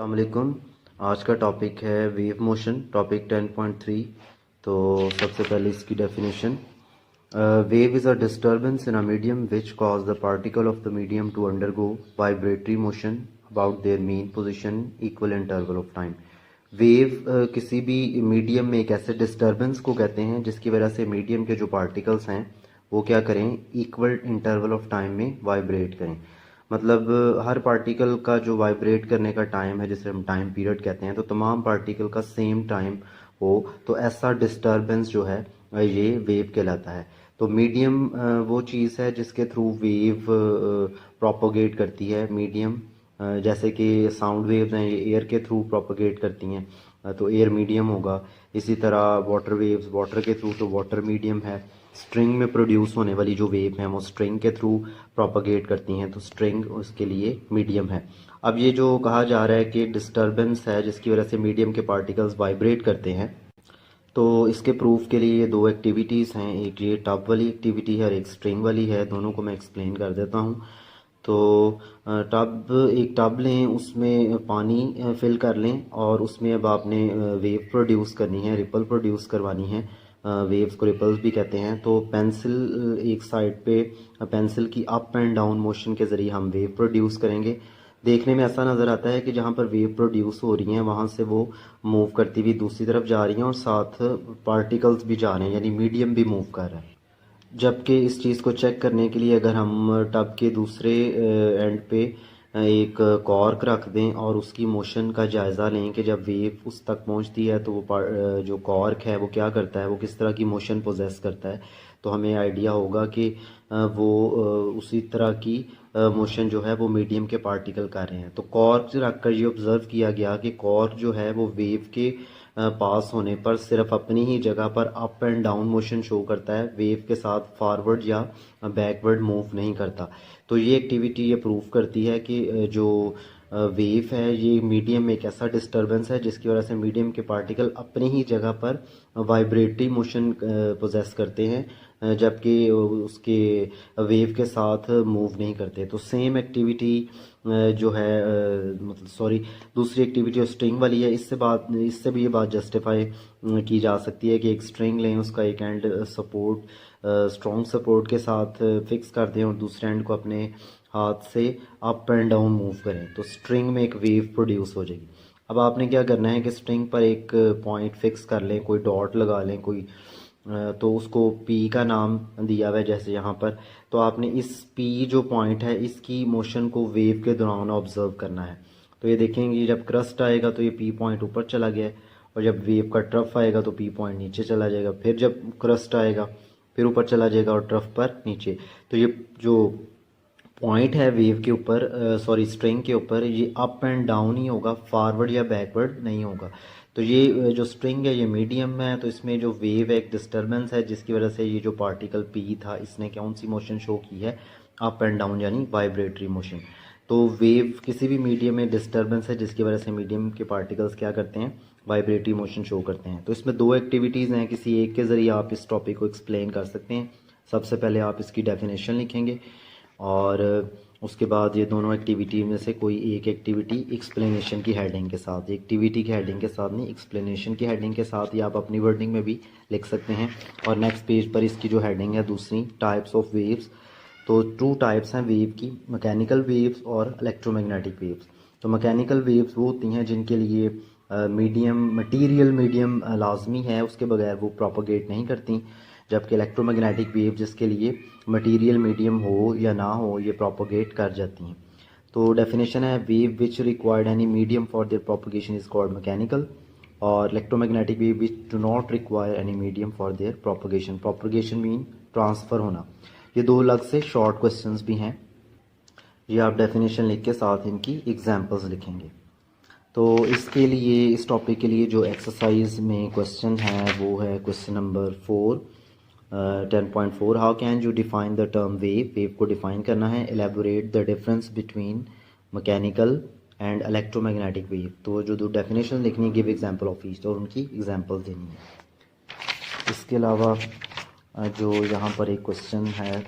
अस्सलाम वालेकुम। आज का टॉपिक है वेव मोशन, टॉपिक 10.3। तो सबसे पहले इसकी definition. Wave is a disturbance in a medium which cause the particle of the medium to undergo vibratory motion about their mean position equal interval of time. Wave किसी भी medium में एक ऐसे disturbance को कहते हैं जिसकी वजह से मीडियम के जो पार्टिकल्स हैं वो क्या करें, इक्वल इंटरवल ऑफ टाइम में वाइब्रेट करें। मतलब हर पार्टिकल का जो वाइब्रेट करने का टाइम है, जिसे हम टाइम पीरियड कहते हैं, तो तमाम पार्टिकल का सेम टाइम हो, तो ऐसा डिस्टर्बेंस जो है ये वेव कहलाता है। तो मीडियम वो चीज़ है जिसके थ्रू वेव प्रोपोगेट करती है। मीडियम जैसे कि साउंड वेव्स हैं, ये एयर के थ्रू प्रोपोगेट करती हैं, तो एयर मीडियम होगा। इसी तरह वाटर वेव्स वाटर के थ्रू, तो वाटर मीडियम है। स्ट्रिंग में प्रोड्यूस होने वाली जो वेव हैं वो स्ट्रिंग के थ्रू प्रोपागेट करती हैं, तो स्ट्रिंग उसके लिए मीडियम है। अब ये जो कहा जा रहा है कि डिस्टर्बेंस है जिसकी वजह से मीडियम के पार्टिकल्स वाइब्रेट करते हैं, तो इसके प्रूफ के लिए ये दो एक्टिविटीज़ हैं, एक ये टब वाली एक्टिविटी है और एक स्ट्रिंग वाली है। दोनों को मैं एक्सप्लेन कर देता हूँ। तो एक टब लें, उसमें पानी फिल कर लें और उसमें अब आपने वेव प्रोड्यूस करनी है, रिपल प्रोड्यूस करवानी है। वेव्स को रिपल्स भी कहते हैं। तो पेंसिल एक साइड पे, पेंसिल की अप एंड डाउन मोशन के ज़रिए हम वेव प्रोड्यूस करेंगे। देखने में ऐसा नज़र आता है कि जहाँ पर वेव प्रोड्यूस हो रही हैं वहाँ से वो मूव करती हुई दूसरी तरफ जा रही हैं और साथ पार्टिकल्स भी जा रहे हैं, यानी मीडियम भी मूव कर रहा है। जबकि इस चीज़ को चेक करने के लिए अगर हम टब के दूसरे एंड पे एक कॉर्क रख दें और उसकी मोशन का जायज़ा लें कि जब वेव उस तक पहुंचती है तो वो जो कॉर्क है वो क्या करता है, वो किस तरह की मोशन पोजेस करता है, तो हमें आइडिया होगा कि वो उसी तरह की मोशन जो है वो मीडियम के पार्टिकल कर रहे हैं। तो कॉर्क रख कर ये ऑब्ज़र्व किया गया कि कॉर्क जो है वो वेव के पास होने पर सिर्फ अपनी ही जगह पर up and down motion show करता है, वेव के साथ फॉरवर्ड या बैकवर्ड मूव नहीं करता। तो ये एक्टिविटी ये प्रूव करती है कि जो वेव है ये मीडियम में एक ऐसा डिस्टर्बेंस है जिसकी वजह से मीडियम के पार्टिकल अपनी ही जगह पर वाइब्रेटरी मोशन पोजेस करते हैं, जबकि उसके वेव के साथ मूव नहीं करते। तो सेम एक्टिविटी जो है मतलब सॉरी दूसरी एक्टिविटी और स्ट्रिंग वाली है, इससे भी ये बात जस्टिफाई की जा सकती है कि एक स्ट्रिंग लें, उसका एक एंड सपोर्ट स्ट्रॉन्ग सपोर्ट के साथ फिक्स कर दें और दूसरे एंड को अपने हाथ से अप एंड डाउन मूव करें, तो स्ट्रिंग में एक वेव प्रोड्यूस हो जाएगी। अब आपने क्या करना है कि स्ट्रिंग पर एक पॉइंट फिक्स कर लें, कोई डॉट लगा लें, कोई तो उसको पी का नाम दिया हुआ है जैसे यहाँ पर। तो आपने इस पी जो पॉइंट है इसकी मोशन को वेव के दौरान ऑब्जर्व करना है। तो ये देखेंगे जब क्रस्ट आएगा तो ये पी पॉइंट ऊपर चला गया है, और जब वेव का ट्रफ आएगा तो पी पॉइंट नीचे चला जाएगा, फिर जब क्रस्ट आएगा फिर ऊपर चला जाएगा और ट्रफ पर नीचे। तो ये जो पॉइंट है वेव के ऊपर स्ट्रिंग के ऊपर, ये अप एंड डाउन ही होगा, फॉरवर्ड या बैकवर्ड नहीं होगा। तो ये जो स्ट्रिंग है ये मीडियम है, तो इसमें जो वेव है एक डिस्टर्बेंस है जिसकी वजह से ये जो पार्टिकल पी था इसने कौन सी मोशन शो की है, अप एंड डाउन यानी वाइब्रेटरी मोशन। तो वेव किसी भी मीडियम में डिस्टर्बेंस है जिसकी वजह से मीडियम के पार्टिकल्स क्या करते हैं, वाइब्रेटरी मोशन शो करते हैं। तो इसमें दो एक्टिविटीज़ हैं, किसी एक के ज़रिए आप इस टॉपिक को एक्सप्लेन कर सकते हैं। सबसे पहले आप इसकी डेफिनेशन लिखेंगे और उसके बाद ये दोनों एक्टिविटी में से कोई एक एक्टिविटी एक्सप्लेनेशन की हेडिंग के साथ, एक्टिविटी की हेडिंग के साथ नहीं, एक्सप्लेनेशन की हेडिंग के साथ ही आप अपनी वर्डिंग में भी लिख सकते हैं। और नेक्स्ट पेज पर इसकी जो हेडिंग है दूसरी, टाइप्स ऑफ वेव्स। तो टू टाइप्स हैं वेव की, मैकेनिकल वेव्स और इलेक्ट्रोमैग्नेटिक वेव्स। तो मैकेनिकल वेव्स वो होती हैं जिनके लिए मटीरियल मीडियम लाजमी है, उसके बगैर वो प्रोपोगेट नहीं करती। जबकि इलेक्ट्रोमैग्नेटिक वेव जिसके लिए मटेरियल मीडियम हो या ना हो ये प्रोपोगेट कर जाती हैं। तो डेफिनेशन है, wave which required any medium for their propagation is called mechanical, और electromagnetic wave which do not require any medium for their propagation. Propagation mean transfer होना। ये दो अलग से शॉर्ट क्वेश्चंस भी हैं, ये आप डेफिनेशन लिख के साथ इनकी एग्जांपल्स लिखेंगे। तो इसके लिए, इस टॉपिक के लिए जो एक्सरसाइज में क्वेश्चन है वो है question number 10.4। How can you define the term wave. Wave को डिफाइन करना है। Elaborate the difference between mechanical and electromagnetic wave. तो जो दो डेफिनेशन लिखनी है, गिव एग्जांपल ऑफ ईच, और उनकी एग्जांपल देनी है। इसके अलावा जो यहाँ पर एक क्वेश्चन है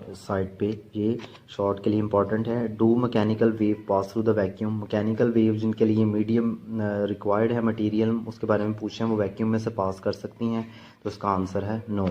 साइड पे, ये शॉर्ट के लिए इंपॉर्टेंट है। Do mechanical wave pass through the vacuum, mechanical wave जिनके लिए मीडियम रिक्वायर्ड है मटेरियल, उसके बारे में पूछें वो वैक्यूम में से पास कर सकती हैं, तो इसका आंसर है नो।